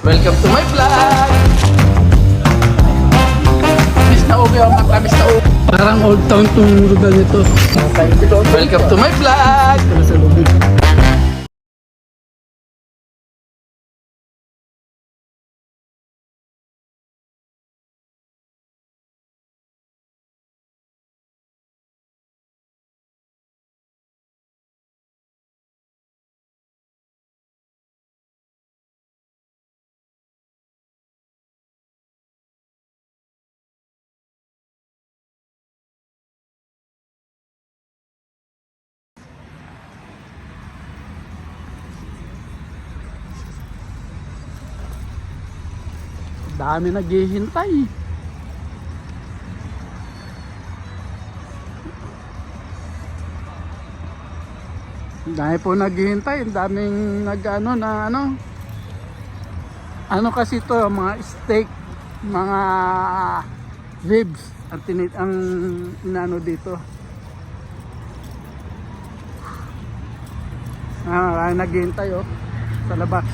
Welcome to my vlog! Miss na ubi ang mata, miss na ubi. Parang old town tong lugar nito. Welcome to my vlog! Sa lubid. Dami naghihintay. Dahil po naghihintay, daming nag-ano na ano. Ano kasi to, mga steak, mga ribs ang inano dito. Naghihintay oh sa labas.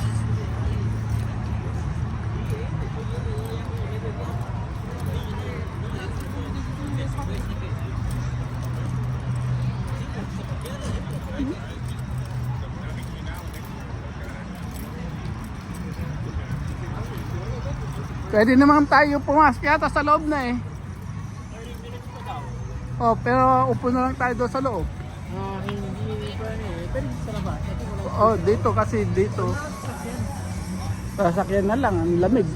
Pwede naman tayo pumasok yata sa loob na eh. Oh, pero upo na lang tayo doon sa loob. Hindi pa eh. Pwede sa labas. Oh, dito kasi dito. Sasakyan na lang, ang lamig.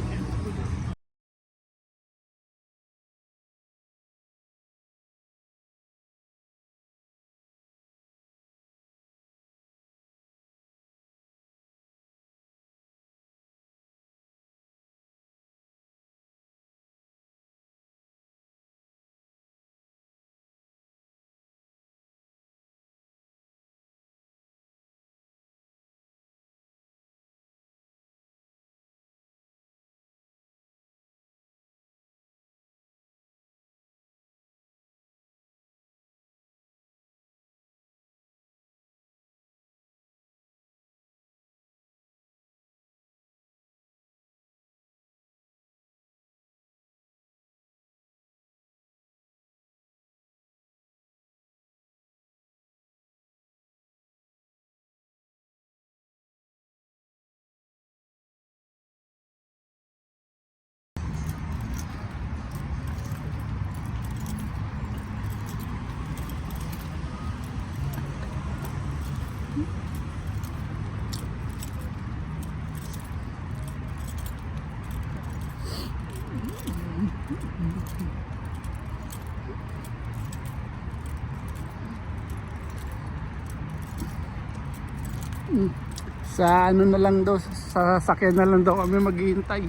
Sa ano na lang daw, sa sakyan na lang daw kami maghihintay.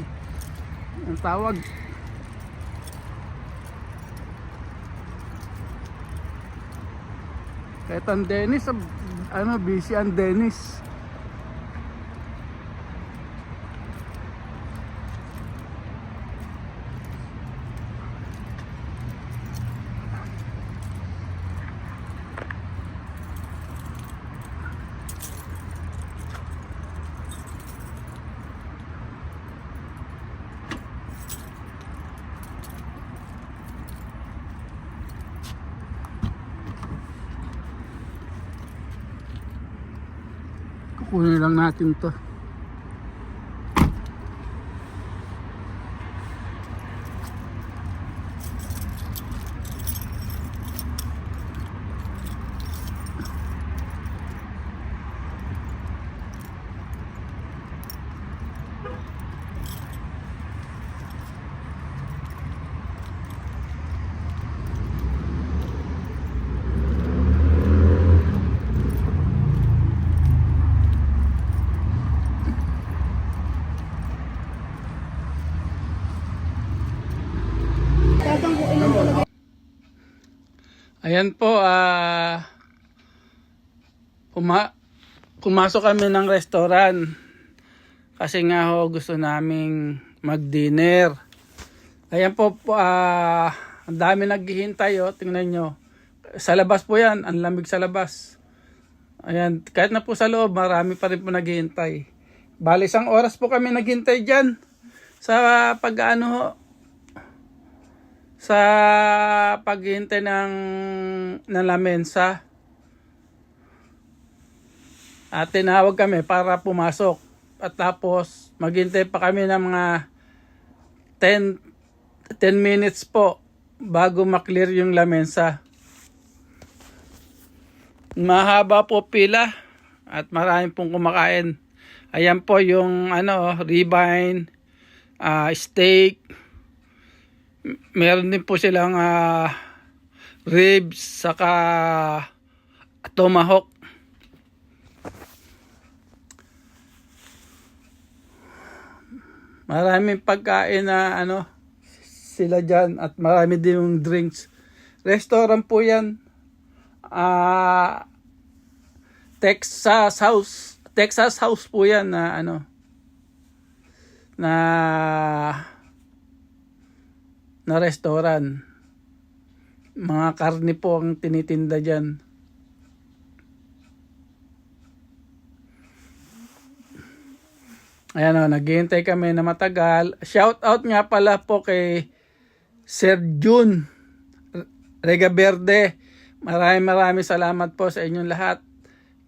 Ang tawag. Kahit ang Dennis, ano, busy ang Dennis. Kukunin lang natin to. Ayan po, pumasok kami ng restaurant kasi nga ho gusto naming mag-dinner. Ayan po, ang dami naghihintay oh, tingnan nyo. Sa labas po yan, ang lamig sa labas. Ayan, kahit na po sa loob, marami pa rin po naghihintay. Bali, 1 oras po kami naghintay dyan sa sa paghintay ng lamesa. At tinawag kami para pumasok. At tapos maghintay pa kami ng mga 10 minutes po bago maklear yung lamesa. Mahaba po pila at marami pong kumakain. Ayan po yung ribeye, steak. Meron din po silang ribs saka tomahawk. Maraming pagkain na sila dyan at marami din yung drinks. Restaurant po yan. Texas House po yan na na restaurant. Mga karne po ang tinitinda dyan. Ayan naghihintay kami na matagal. Shout out nga pala po kay Sir June Regaverde. Maraming salamat po sa inyong lahat.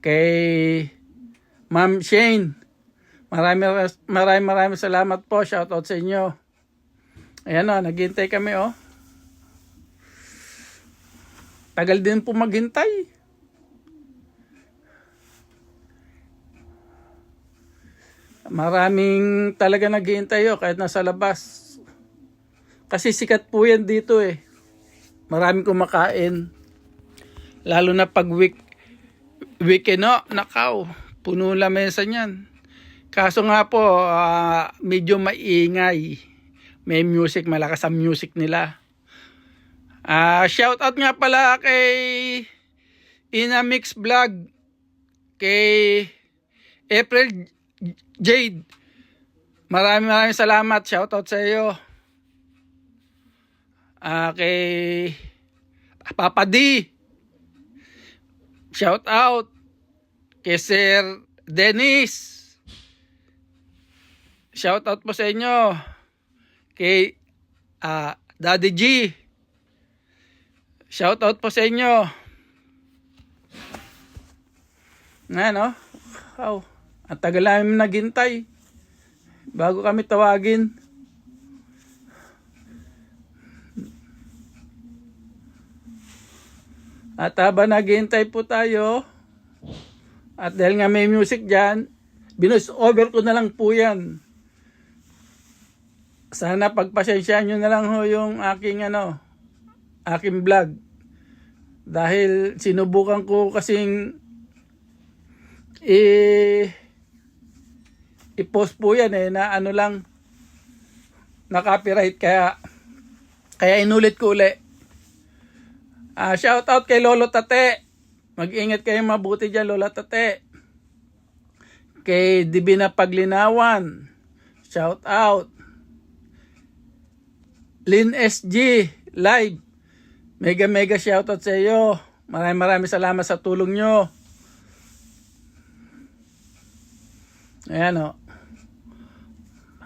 Kay Ma'am Shane. Maraming salamat po. Shout out sa inyo. Ayan naghihintay kami Tagal din po maghintay. Maraming talaga naghihintay kahit nasa labas. Kasi sikat po yan dito Maraming kumakain. Lalo na pag weekend nakaw. Puno lamesa niyan. Kaso nga po, medyo maingay. May music, malakas ang music nila. Shout out nga pala kay Inamix Vlog. Kay April Jade. Maraming salamat. Shout out sa iyo. Kay Papa D. Shout out. Kay Sir Dennis. Shout out po sa inyo. Kay Daddy G. Shout out po sa inyo. Ang tagal namin naghintay bago kami tawagin. At habang naghihintay po tayo, at dahil nga may music dyan, binus over ko na lang po yan. Sana pagpasensyaan nyo na lang yung aking vlog. Dahil sinubukan ko kasing i-post po yan na na copyright kaya inulit ko uli. Shout out kay Lolo Tate. Mag-ingat kayo mabuti dyan, Lolo Tate. Kay Divina Paglinawan. Shout out. Lin SG Live. Mega shout out sa iyo. Maraming salamat sa tulong nyo. Ayan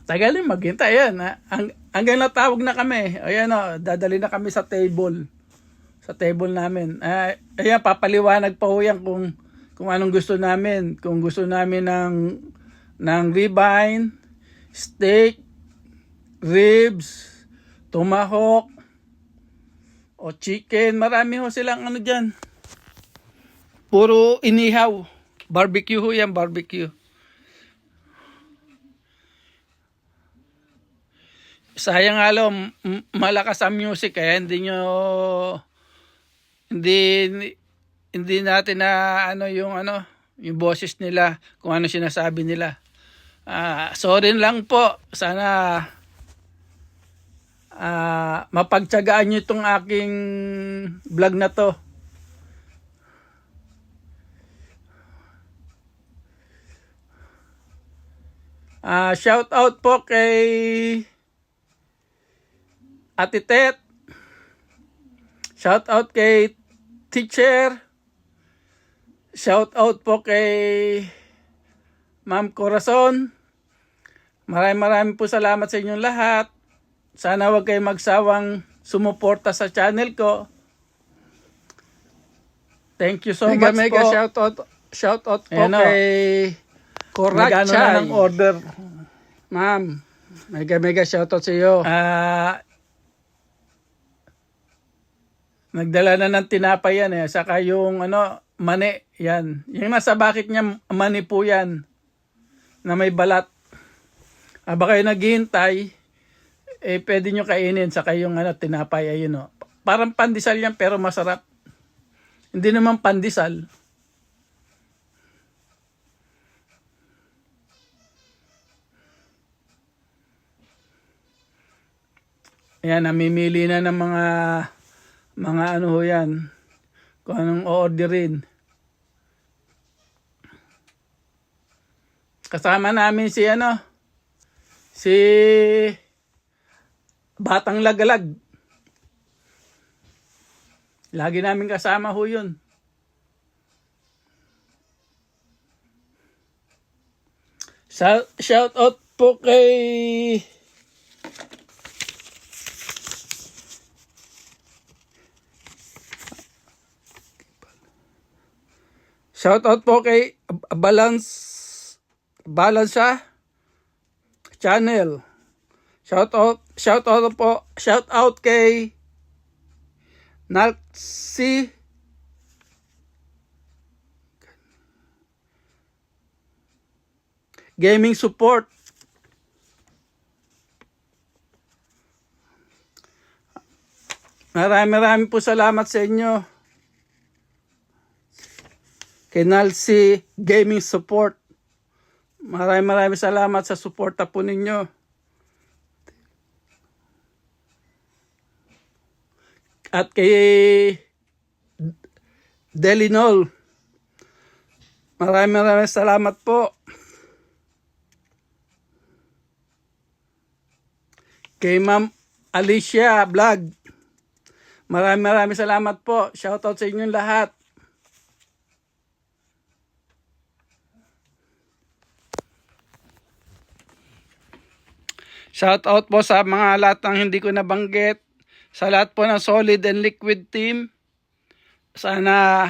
Tagal din maghintay yan. Hanggang natawag na kami. Ayan dadali na kami sa table. Sa table namin. Ayan, papaliwanag pa ho yan kung anong gusto namin. Kung gusto namin ng ribeye, steak, ribs, tomahawk, o chicken. Marami ho silang dyan. Puro inihaw. Barbecue ho yan, barbecue. Sayang malakas ang music kaya hindi natin na yung boses nila kung ano sinasabi nila. Sorry lang po. Sana mapagtiyagaan nyo itong aking vlog na to. Shout out po kay Ate Tet. Shout out kay Teacher. Shout out po kay Ma'am Corazon. Maraming po salamat sa inyong lahat. Sana wag kayong magsawang sumuporta sa channel ko. Thank you so much Mega po. shoutout po Ayan o. kay Nag-ano na Korachay. ng order. Ma'am, mega shoutout sa iyo. Nagdala na ng tinapay yan eh. Saka yung mani, yan. Yung nasa bakit niya, mani po yan. Na may balat. Baka kayo naghihintay, pwede nyo kainin. Saka yung tinapay, ayun o. Parang pandesal yan pero masarap. Hindi naman pandesal. Ayan, namimili na ng mga ano ho yan. Kung anong o-orderin. Kasama namin si Batang Lagalag. Lagi namin kasama ho yun. Shout out po kay Balansa Channel. Shout out kay Nalxi Gaming Support. Maraming po salamat sa inyo. Kay Nalxi Gaming Support. Maraming salamat sa suporta po ninyo. At kay Delinol. Maraming salamat po. Kay Ma'am Alicia Vlog. Maraming salamat po. Shoutout sa inyong lahat. Shoutout po sa mga lahat ng hindi ko nabanggit. Sa lahat po ng solid and liquid team. Sana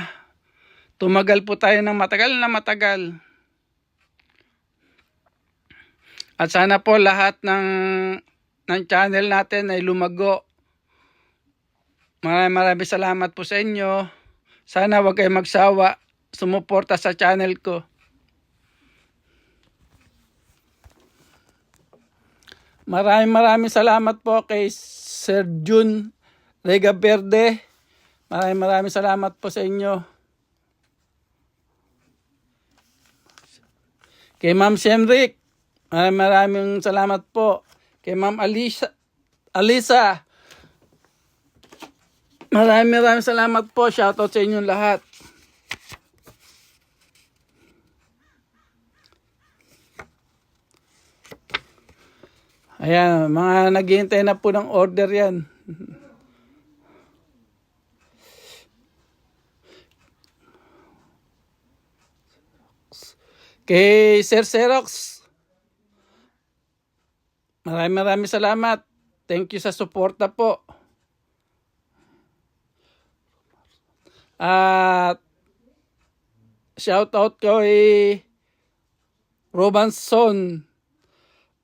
tumagal po tayo ng matagal na matagal. At sana po lahat ng channel natin ay lumago. Maraming salamat po sa inyo. Sana wag kayong magsawa sumuporta sa channel ko. Maraming salamat po kay Sir Jun Rega Verde. Maraming salamat po sa inyo. Kay Ma'am Shenrik. Maraming salamat po. Kay Ma'am Alisa. Maraming salamat po. Shoutout sa inyong lahat. Ayan, mga naghihintay na po ng order yan. Kay Sir Xerox, maraming salamat. Thank you sa suporta po. At shoutout kay Robinson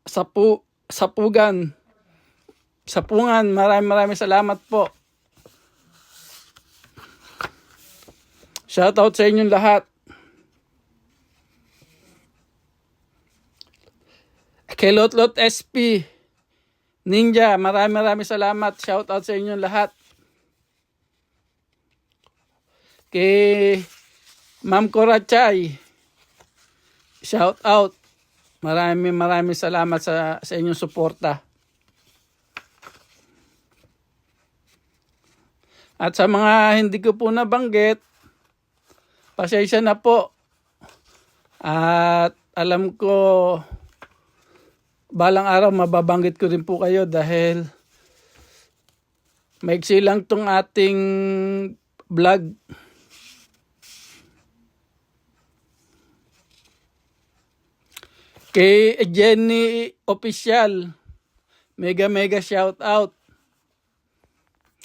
Sapungan. Maraming salamat po. Shoutout sa inyong lahat. Kay Lotlot SP Ninja, maraming salamat. Shoutout sa inyong lahat. Kay Ma'am Korachay, shoutout. Maraming salamat sa inyong suporta. At sa mga hindi ko po nabanggit, pasensya na po. At alam ko, balang araw mababanggit ko rin po kayo dahil maiksi lang tong ating vlog. Kay Jenny Official, mega shout out.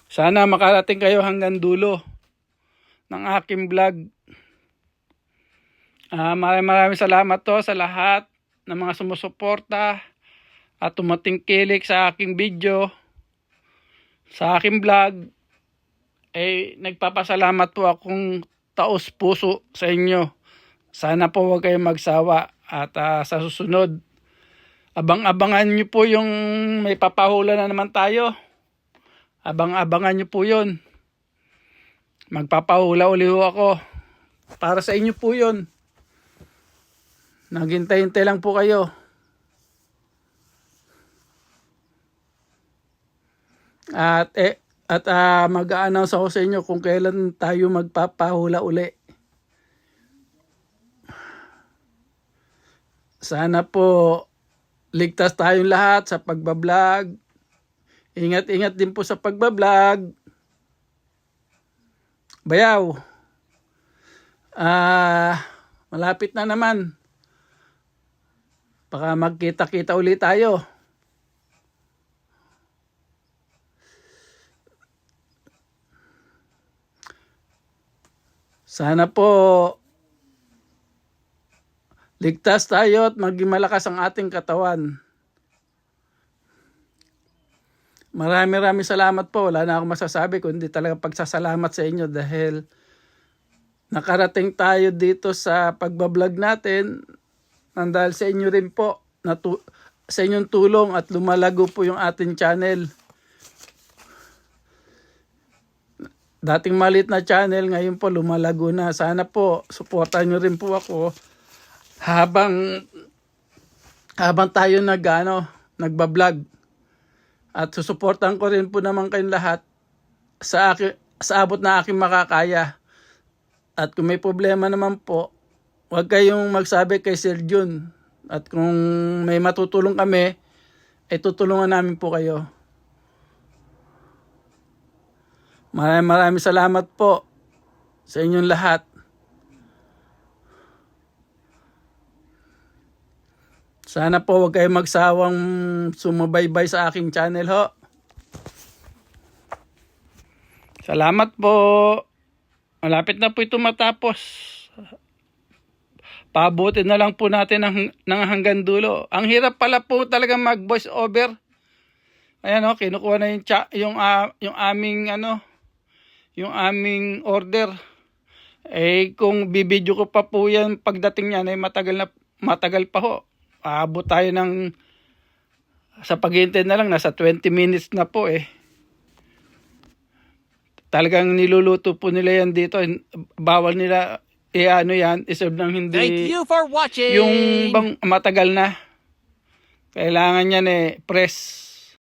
Sana makarating kayo hanggang dulo ng aking vlog. Maraming salamat to sa lahat ng mga sumusuporta at tumatingkilik sa aking video, sa aking vlog. Nagpapasalamat po akong taos puso sa inyo. Sana po huwag kayong magsawa at sa susunod, abang-abangan nyo po yung may papahula na naman tayo. Abang-abangan nyo po yun. Magpapahula uli ho ako. Para sa inyo po yun. Naghintay-hintay lang po kayo. At mag-a-announce ako sa inyo kung kailan tayo magpapahula uli. Sana po ligtas tayong lahat sa pagbablog. Ingat-ingat din po sa pagbablog. Bayaw. Malapit na naman. Baka magkita-kita ulit tayo. Sana po ligtas tayo at maging malakas ang ating katawan. Maraming salamat po. Wala na akong masasabi kundi talaga pagsasalamat sa inyo dahil nakarating tayo dito sa pagbablog natin nang dahil sa inyo rin po, sa inyong tulong at lumalago po yung ating channel. Dating maliit na channel, ngayon po lumalago na. Sana po, suportahan nyo rin po ako habang tayo nagbablog. At susuportahan ko rin po naman kayong lahat sa abot na aking makakaya. At kung may problema naman po, huwag kayong magsabi kay Sir Jun. At kung may matutulong kami, ay tutulungan namin po kayo. Maraming salamat po sa inyong lahat. Sana po huwag kayong magsawang sumubaybay sa aking channel ho. Salamat po. Malapit na po ito matapos. Paabutin na lang po natin ng hanggang dulo. Ang hirap pala po talaga mag voice over. Ayan o, kinukuha na yung aming order. Kung bibidyo ko pa po yan pagdating niyan ay matagal pa ho. Aabot tayo sa paghihintay na lang, nasa 20 minutes na po eh. Talagang niluluto po nila yan dito. Bawal nila yan, iserve ng hindi. Thank you for watching! Yung bang matagal na. Kailangan yan press.